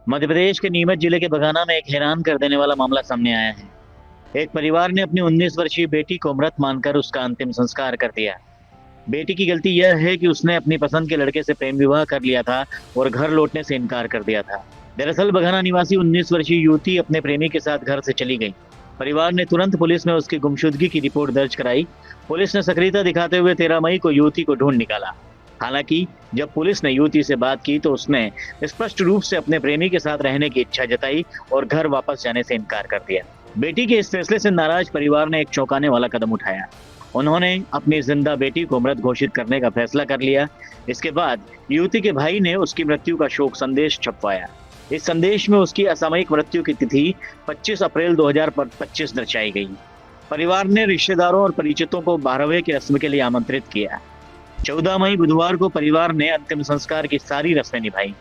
मध्य प्रदेश के नीमच जिले के बघाना में एक हैरान कर देने वाला मामला सामने आया है। एक परिवार ने अपनी 19 वर्षीय बेटी को मृत मानकर उसका अंतिम संस्कार कर दिया। बेटी की गलती यह है कि उसने अपनी पसंद के लड़के से प्रेम विवाह कर लिया था और घर लौटने से इनकार कर दिया था। दरअसल बघाना निवासी 19 वर्षीय युवती अपने प्रेमी के साथ घर से चली गई। परिवार ने तुरंत पुलिस में उसकी गुमशुदगी की रिपोर्ट दर्ज कराई। पुलिस ने सक्रियता दिखाते हुए 13 मई को युवती को ढूंढ निकाला। हालांकि जब पुलिस ने युवती से बात की तो उसने स्पष्ट रूप से अपने प्रेमी के साथ रहने की इच्छा जताई और घर वापस जाने से इनकार कर दिया। बेटी के इस फैसले से नाराज परिवार ने एक चौंकाने वाला कदम उठाया। उन्होंने अपनी जिंदा बेटी को मृत घोषित करने का फैसला कर लिया। इसके बाद युवती के भाई ने उसकी मृत्यु का शोक संदेश छपवाया। इस संदेश में उसकी असामयिक मृत्यु की तिथि 25 अप्रैल 2025 दर्शाई गई। परिवार ने रिश्तेदारों और परिचितों को 12वें की रस्म के लिए आमंत्रित किया। 14 मई बुधवार को परिवार ने अंतिम संस्कार की सारी रस्में निभाई।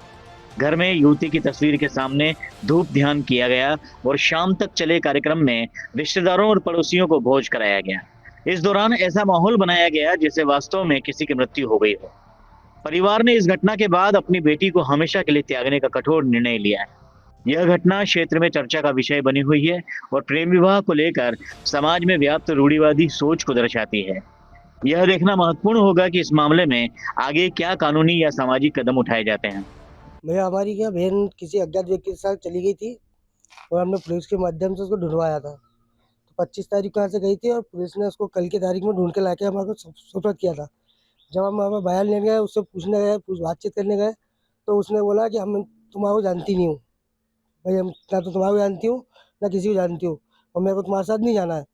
घर में युवती की तस्वीर के सामने धूप ध्यान किया गया और शाम तक चले कार्यक्रम में रिश्तेदारों और पड़ोसियों को भोज कराया गया। इस दौरान ऐसा माहौल बनाया गया जैसे वास्तव में किसी की मृत्यु हो गई हो। परिवार ने इस घटना के बाद अपनी बेटी को हमेशा के लिए त्यागने का कठोर निर्णय लिया है। यह घटना क्षेत्र में चर्चा का विषय बनी हुई है और प्रेम विवाह को लेकर समाज में व्याप्त रूढ़िवादी सोच को दर्शाती है। यह देखना महत्वपूर्ण होगा कि इस मामले में आगे क्या कानूनी या सामाजिक कदम उठाए जाते हैं। भैया हमारी क्या बहन किसी अज्ञात व्यक्ति के साथ चली गई थी और हमने पुलिस के माध्यम से उसको ढूंढवाया था। तो 25 तारीख को यहाँ से गई थी और पुलिस ने उसको कल की तारीख में ढूंढ के लाके हमारे को सुपुर्द किया था। जब हम हमें बयान लेने गए, उससे पूछने गए, बातचीत करने गए, तो उसने बोला कि हम तुम्हारे जानती नहीं हूँ। भाई हम ना तो तुम्हारे को जानती हूँ, ना किसी को जानती हूँ, और मेरे को तुम्हारे साथ नहीं जाना है।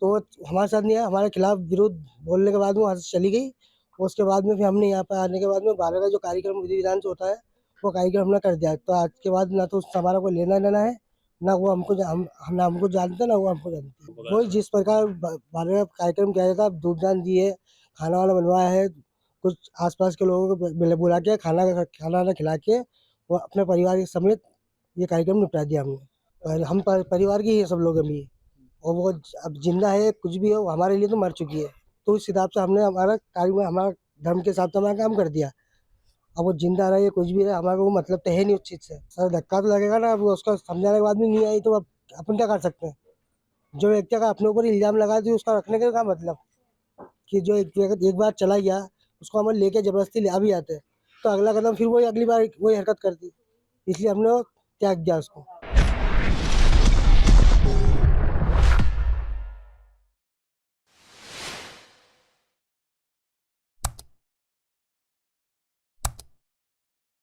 तो वो हमारे साथ नहीं आया, हमारे खिलाफ विरोध बोलने के बाद वो वहाँ से चली गई। और उसके बाद में फिर हमने यहाँ पर आने के बाद में 12 का जो कार्यक्रम विधि विधान से होता है, वो कार्यक्रम हमने कर दिया। तो आज के बाद ना तो उससे हमारा कोई लेना देना है, ना वो हमको हम ना हमको जानते ना वो हमको जानती है। वही जिस प्रकार 12 का कार्यक्रम किया जाता है, धूपदान दिए, खाना वाना बनवाया है, कुछ आसपास के लोगों को बुला के खाना खाना वाना खिला के वो अपने परिवार के समेत ये कार्यक्रम निपटा दिया हमने। और हम परिवार के ही हैं सब लोग अभी। और वो अब जिंदा है कुछ भी हो, हमारे लिए तो मर चुकी है। तो इस हिसाब से हमने हमारा कार्य में हमारा धर्म के हिसाब से हमारा काम कर दिया। अब वो जिंदा रहे कुछ भी रहे, हमारा को मतलब तो है नहीं उस चीज़ से। सर धक्का तो लगेगा ना। अब उसका समझाने के बाद भी नहीं आई तो अब अपन क्या कर सकते हैं। जो व्यक्ति का अपने ऊपर इल्जाम लगा दिया उसका रखने का क्या मतलब। कि जो एक बार चला गया उसको हम लेके जबरदस्ती ले आ भी जाते हैं तो अगला कदम फिर वही अगली बार वही हरकत करती। इसलिए हमने वो त्याग दिया उसको।